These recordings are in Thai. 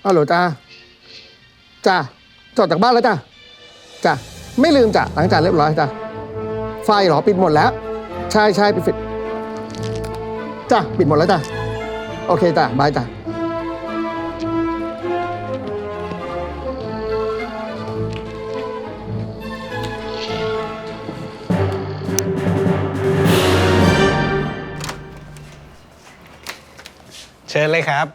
ฮัลโหลจ้าจ้าจอดจากบ้านแล้วจ้าจ้าไม่ลืมจ้ะล้างจานเรียบร้อยจ้าไฟเหรอปิดหมดแล้วใช่ปิดจ้าปิดหมดแล้วจ้าโอเคจ้าบายจ้าเชิญเลยครับ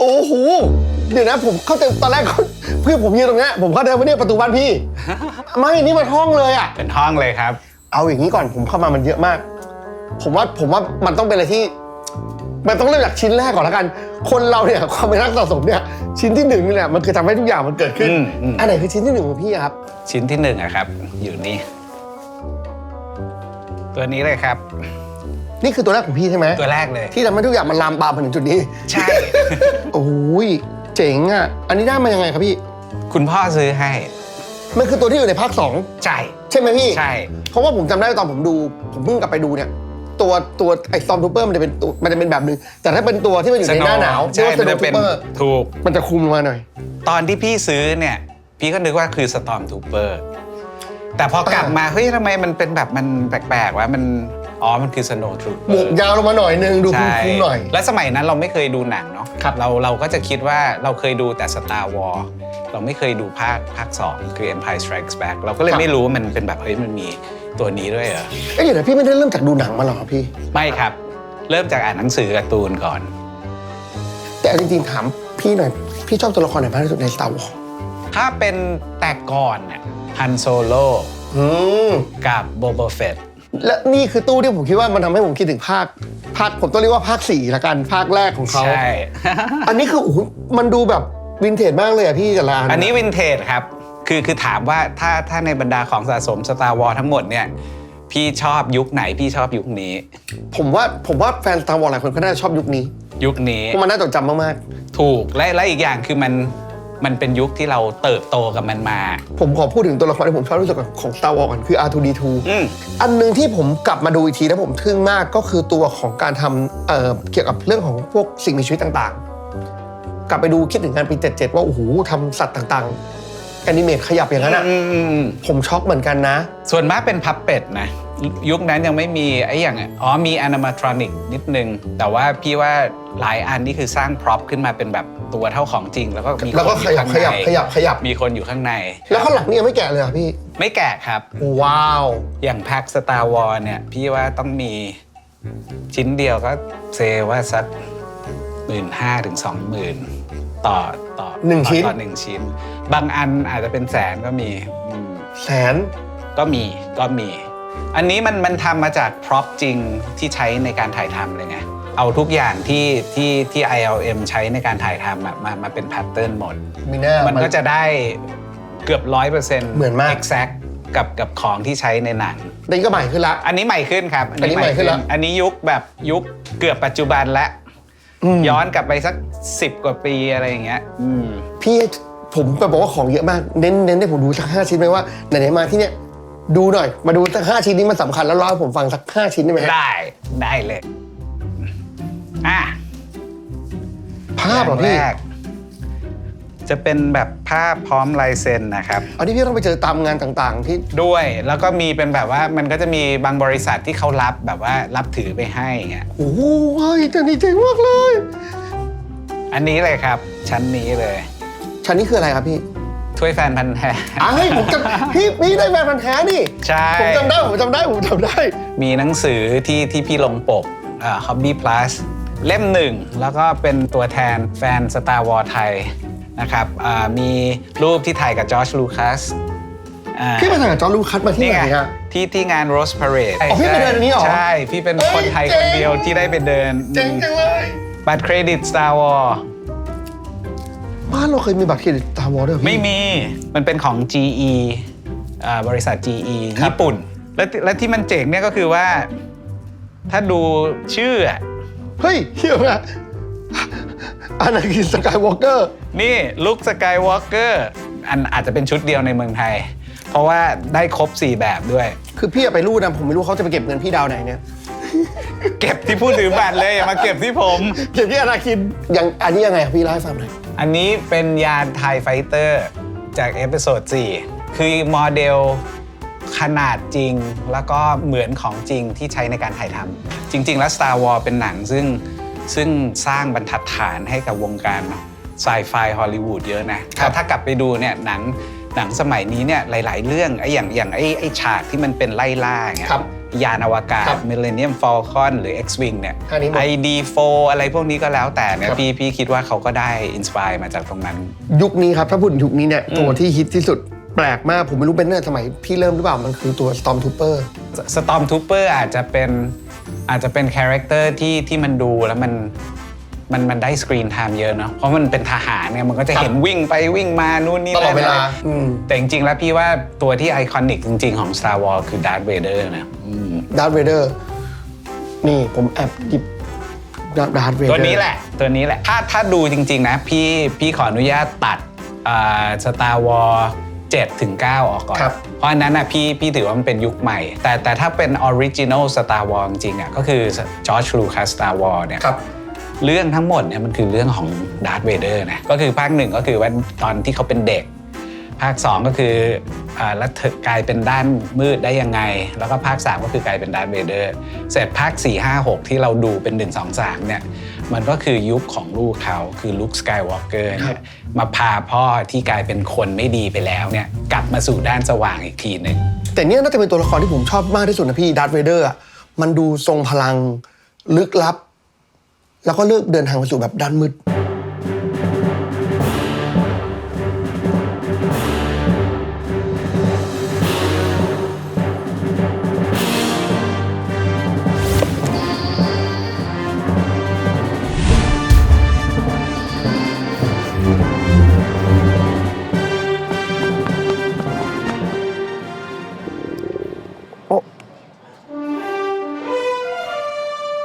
โอ้โหเดี๋ยวนะผมเข้าใจตอนแรกเพื่อนผมยืนตรงนี้ผมเข้าใจว่าเนี่ยประตูบ้านพี่ ไม่นี่มันห้องเลยอ่ะเป็นห้องเลยครับเอาอย่างนี้ก่อนผมเข้ามามันเยอะมากผมว่ามันต้องเป็นอะไรที่มันต้องเริ่มจากชิ้นแรกก่อนแล้วกันคนเราเนี่ยความเป็นนักสะสมเนี่ยชิ้นที่หนึ่งนี่แหละมันคือทำให้ทุกอย่างมันเกิดขึ้นอันไหนคือชิ้นที่หนึ่งของพี่ครับชิ้นที่หนึ่งอะครับอยู่นี่ตัวนี้เลยครับนี่คือตัวแรกของพี่ใช่ไหมตัวแรกเลยที่ทำให้ทุกอย่างมันลามปามมาถึงจุดนี้ใช่ โอ้ยเจ๋งอ่ะอันนี้ได้มายังไงครับพี่คุณพ่อซื้อให้มันคือตัวที่อยู่ในภาค2ใช่ไหมพี่ใช่เพราะว่าผมจำได้ตอนผมเพิ่งกลับไปดูเนี่ยตัวไอ้ซอมทูเปอร์มันจะเป็นแบบนึงแต่ถ้าเป็นตัวที่มันอยู่ในหน้าหนาวใช่มันจะเป็นถูกมันจะคุมลงมาหน่อยตอนที่พี่ซื้อเนี่ยพี่ก็นึกว่าคือสตอร์มทูเปอร์แต่พอกลับมาเฮ้ยทำไมมันเป็นแบบมันแปลกๆวะมันคือสโนว์ทรูเปอร์หมวกยาวลงมาหน่อยนึงดูคุ้มๆหน่อยและสมัยนั้นเราไม่เคยดูหนังเนาะเราก็จะคิดว่าเราเคยดูแต่ Star Wars เราไม่เคยดูภาค2คือ Empire Strikes Back เราก็เลยไม่รู้ว่ามันเป็นแบบเฮ้ยมันมีตัวนี้ด้วยเหรอเดี๋ยวพี่ไม่ได้เริ่มจากดูหนังมาหรอพี่ไม่ครับเริ่มจากอ่านหนังสือการ์ตูนก่อนแต่จริงๆถามพี่หน่อยพี่ชอบตัวละครไหนมากที่สุดใน Star Wars ถ้าเป็นแต่ก่อนเนี่ยฮันโซโลกับโบโบเฟตและนี่คือตู้ที่ผมคิดว่ามันทำให้ผมคิดถึงภาคผมต้องเรียกว่าภาค4ละกันภาคแรกของเขาใช่ อันนี้คือมันดูแบบวินเทจมากเลยอะพี่แต่ละอันนี้วินเทจครับคือถามว่าถ้าในบรรดาของสะสม Star Wars ทั้งหมดเนี่ยพี่ชอบยุคไหนพี่ชอบยุคนี้ผมว่าแฟน Star Wars หลายคนก็น่าจะชอบยุคนี้เพราะมันน่าจดจำมากๆถูกและอีกอย่างคือมันเป็นยุคที่เราเติบโตกับมันมาผมขอพูดถึงตัวละครที่ผมชอบที่สุดของ Star Wars ก่อนคือ R2D2 อันนึงที่ผมกลับมาดูอีกทีแล้วผมทึ่งมากก็คือตัวของการทำเกี่ยวกับเรื่องของพวกสิ่งมีชีวิตต่างๆกลับไปดูคิดถึงงานปี77ว่าโอ้โหทำสัตว์ต่างๆแอนิเมตขยับอย่างนั้นอ่ะผมช็อกเหมือนกันนะส่วนมากเป็นพับเป็ดนะยุคนั้นยังไม่มีไอ้อย่างมีแอนิเมทรอนิกนิดนึงแต่ว่าพี่ว่าหลายอันนี่คือสร้างพร็อพขึ้นมาเป็นแบบตัวเท่าของจริงแล้วก็มีคนอยู่ข้างในขยับมีคนอยู่ข้างในแล้วข้างหลังนี่ยังไม่แกะเลยอ่ะพี่ไม่แกะครับว้าวอย่างแพ็ค Star Wars เนี่ยพี่ว่าต้องมีชิ้นเดียวก็เซว่าสัก15,000 ถึง 20,000ต่อ1 ชิ้นต่อ1 ชิ้นบางอันอาจจะเป็นแสนก็มีแสนก็มีอันนี้มันทำมาจากพร็อพจริงที่ใช้ในการถ่ายทำเลยไงเอาทุกอย่างที่ ILM ใช้ในการถ่ายทำมาเป็นแพทเทิร์นหมดมันก็จะได้เกือบ 100% เหมือนมาก exact กับของที่ใช่ในหนังนี่ก็ใหม่ขึ้นละอันนี้ใหม่ขึ้นครับอันนี้ใหม่ขึ้นแล้วอันนี้ยุคเกือบปัจจุบันแล้วย้อนกลับไปสัก10 กว่าปีอะไรอย่างเงี้ยพี่ผมไปบอกว่าของเยอะมากเน้นให้ผมดูสัก5 ชิ้นไหมว่าไหนๆมาที่เนี้ยดูหน่อยมาดูสัก5 ชิ้นนี้มันสำคัญแล้วเล่าให้ผมฟังสัก5 ชิ้นได้ไหมได้เลยภาพเหรอพี่จะเป็นแบบภาพพร้อมลายเซ็นนะครับอันนี้พี่ต้องไปเจอตามงานต่างๆที่ด้วยแล้วก็มีเป็นแบบว่ามันก็จะมีบางบริษัทที่เขารับแบบว่ารับถือไปให้เงี้ยโอ้โหแต่นี่เจ๋งมากเลย อันนี้เลยครับชั้นนี้เลยชั้นนี้คืออะไรครับพี่ถ้วยแฟนพันธุ์แท้ผมจำพี่ได้แฟนพันธุ์แท้นี่ใช่ผมจำได้มีหนังสือที่พี่ลงปกHobby Plus เล่ม 1แล้วก็เป็นตัวแทนแฟน Star Wars ไทยนะครับมีรูปที่ถ่ายกับจอร์จลูคัสพี่มาถ่ายกับจอร์จลูคัสมาที่ไหนฮะที่งาน Rose Parade พี่ไปเดินอันนี้เหรอใช่พี่เป็นคนไทยคนเดียวที่ได้ไปเดินเจ๋งจังเลยบัตรเครดิต Star Wars บ้านเราเคยมีบัตรเครดิต Star Wars ด้วยไม่มีมันเป็นของ GE บริษัท GE ญี่ปุ่นและที่มันเจ๋งเนี่ยก็คือว่าถ้าดูชื่อเฮ้ยเฮียมากอันนั้นคือสกายวอล์กเกอร์นี่ลุคสกายวอล์กเกอร์อาจจะเป็นชุดเดียวในเมืองไทยเพราะว่าได้ครบ4 แบบด้วย คือพี่ไปรูดนะผมไม่รู้เขาจะไปเก็บเงินพี่ดาวไหนเนี่ย เก็บที่ผู้ถือบัตรเลยอย่ามาเก็บที่ผม เก็บที่อนาคินยังอันนี้ยังไงครับพี่เล่าให้ฟังหน่อย อันนี้เป็นยานไทไฟเตอร์จากเอพิโซด4คือโมเดลขนาดจริงแล้วก็เหมือนของจริงที่ใช้ในการถ่ายทำจริงๆแล้ว Star Wars เป็นหนังซึ่งสร้างบรรทัดฐานให้กับวงการไซไฟฮอลลีวูดเยอะนะถ้ากลับไปดูเนี่ยหนังสมัยนี้เนี่ยหลายๆเรื่องอย่างไอ้ฉากที่มันเป็นไล่ล่าอย่างเงี้ยยานอวกาศ Millennium Falcon หรือ X-Wing เนี่ย ID4 อะไรพวกนี้ก็แล้วแต่เนี่ยพี่คิดว่าเขาก็ได้อินสปายมาจากตรงนั้นยุคนี้ครับถ้าพูดถึงยุคนี้เนี่ยตัวที่ฮิตที่สุดแปลกมากผมไม่รู้เป็นตั้งแต่สมัยพี่เริ่มหรือเปล่ามันคือตัว Stormtrooper Stormtrooper อาจจะเป็นคาแรคเตอร์ที่มันดูแล้วมันได้สกรีนไทม์เยอะเนาะเพราะมันเป็นทหารเนี่ยมันก็จะเห็นวิ่งไปวิ่งมานู่นนี่ตลอดเวลาแต่จริงๆแล้วพี่ว่าตัวที่ไอคอนิกจริงๆของ Star Wars คือ Darth Vader นะDarth Vader นี่ผมแอบหยิบ Darth Vader ตัวนี้แหละถ้าดูจริงๆนะพี่ขออนุญาตตัดStar Wars 7 ถึง 9 ออกก่อนเพราะอันนั้นนะพี่ถือว่ามันเป็นยุคใหม่แต่ถ้าเป็น Original Star Wars จริงๆอ่ะก็คือ George Lucas Star Wars เนี่ยเรื่องทั้งหมดเนี่ยมันคือเรื่องของ Darth Vader นะก็คือภาค1ก็คือว่าตอนที่เขาเป็นเด็กภาค2ก็คือแล้วกลายเป็นด้านมืดได้ยังไงแล้วก็ภาค3ก็คือกลายเป็น Darth Vader เสร็จภาค4 5 6ที่เราดูเป็น1 2 3เนี่ยมันก็คือยุคของลูกเขาคือลุคสกายวอล์กเกอร์เนี่ยมาพาพ่อที่กลายเป็นคนไม่ดีไปแล้วเนี่ยกลับมาสู่ด้านสว่างอีกทีหนึ่งแต่เนี่ยน่าจะเป็นตัวละครที่ผมชอบมากที่สุดนะพี่ดาร์ธเวเดอร์อ่ะมันดูทรงพลังลึกลับแล้วก็เลือกเดินทางไปสู่แบบด้านมืด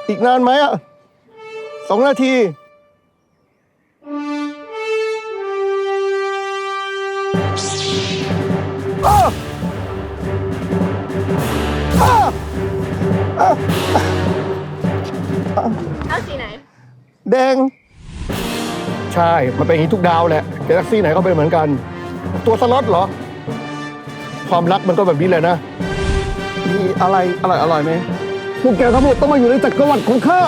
อีกนานไหมอ่ะ2 นาทีเอาสีไหนแดงใช่มันเป็นอย่างนี้ทุกดาวแหละกาแล็กซี่ไหนก็เป็นเหมือนกันตัวสล็อตเหรอความรักมันก็แบบนี้แหละนะมีอะไรอร่อยไหมพวกแกทั้งหมดต้องมาอยู่ในจักรวรรดิของข้า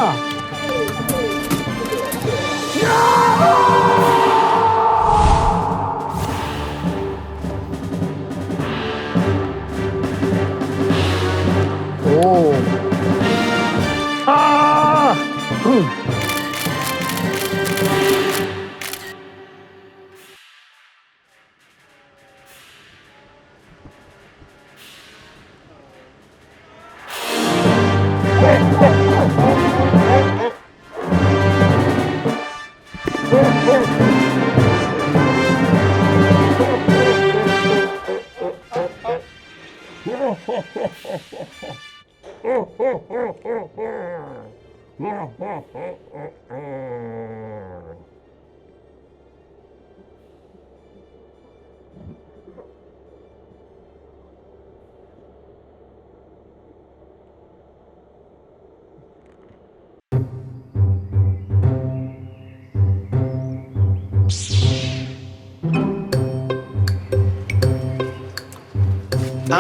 โอ้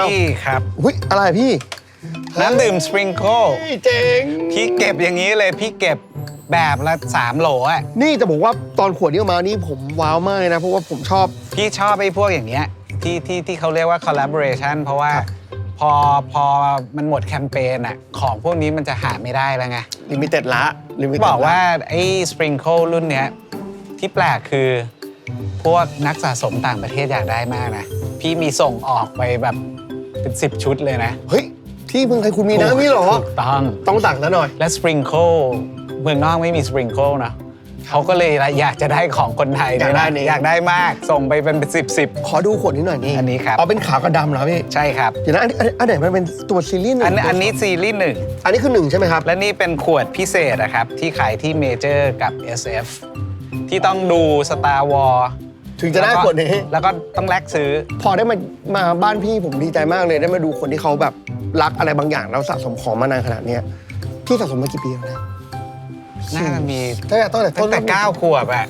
นี่ครับอุ๊ยอะไรพี่น้ำดื่มสปริงเกิลเจ๋งพี่เก็บอย่างนี้เลยพี่เก็บแบบละ3 โหลอ่ะนี่จะบอกว่าตอนขวดนี้ออกมานี่ผมว้าวมากเลยนะเพราะว่าผมชอบพี่ชอบไอ้พวกอย่างเงี้ยที่เขาเรียกว่า collaboration เพราะว่าพอมันหมดแคมเปญอะของพวกนี้มันจะหาไม่ได้แล้วไงลิมิเต็ดละบอกว่าไอ้สปริงเกิลรุ่นเนี้ยที่แปลกคือพวกนักสะสมต่างประเทศอยากได้มากนะพี่มีส่งออกไปแบบเป็น10 ชุดเลยนะเฮ้ยที่เมืองไทยคุณมีนะนี่หรอถูกต้องสั่งซะหน่อยและสปริงเกิลเมืองนอกไม่มีสปริงเกิลนะเขาก็เลยอยากจะได้ของคนไทยอยากได้มากส่งไปเป็น10 ขอดูขวดนี้หน่อยนี่อันนี้ครับเป็นขาวกับดำเหรอพี่ใช่ครับเดี๋ยวนะอันไหนมันเป็นตัวซีรีส์1อันนี้ซีรีส์1อันนี้คือ1ใช่ไหมครับและนี่เป็นขวดพิเศษนะครับที่ขายที่เมเจอร์กับ SF ที่ต้องดู Star Wars ถึงจะได้ขวดนี้แล้วก็ต้องแลกซื้อพอได้มาบ้านพี่ผมดีใจมากเลยได้มาดูคนที่เขาแบบ รักอะไรบางอย่างแล้วสะสมของมานานขนาดเนี้ยพี่สะสมมากี่ปีแล้วนะ น่าจะมี ตั้งแต่ต้น ตั้งแต่9 ขวบอะ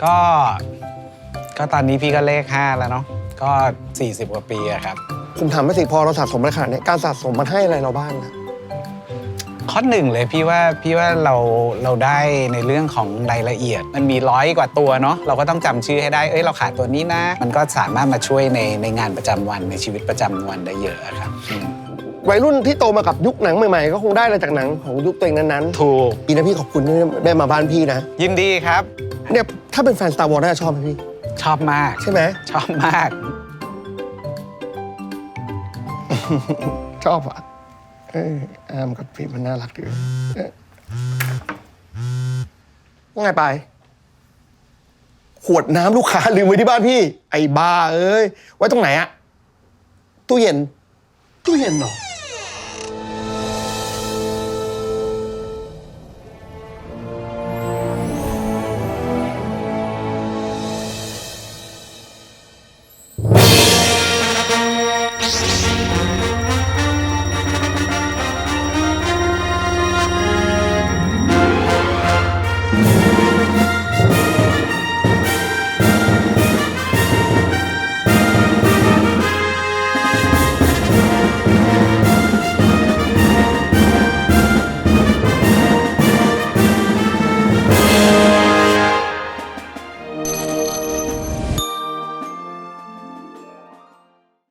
ก็ตอนนี้พี่ก็เลข 5 แล้วเนาะก็ 40 กว่าปีอะครับ ผมถามไม่สิพอเราสะสมมาขนาดเนี้ยการสะสมมันให้อะไรเราบ้างนะ ข้อหนึ่งเลยพี่ว่าเราได้ในเรื่องของรายละเอียด มันมี100 กว่าตัวเนาะเราก็ต้องจำชื่อให้ได้เราขาดตัวนี้นะ มันก็สามารถมาช่วยในงานประจำวันในชีวิตประจำวันได้เยอะอะครับ วัยรุ่นที่โตมากับยุคหนังใหม่ๆ ก็คงได้อะไรจากหนังของยุคตัวเองนั้น ถูก ๆปีนะพี่ขอบคุณที่ได้มาบ้านพี่นะ ยินดีครับ เนี่ยถ้าเป็นแฟน Star Wars น่าจะชอบไหมพี่ ชอบมาก ใช่ไหม ชอบมาก ชอบอ่ะอามกับพี่มันน่ารักดีว่าไงไป ขวดน้ำลูกค้าลืมไว้ที่บ้านพี่ ไอ้บ้าเอ้ย ไว้ตรงไหนอะตู้เย็น ตู้เย็นเหรอ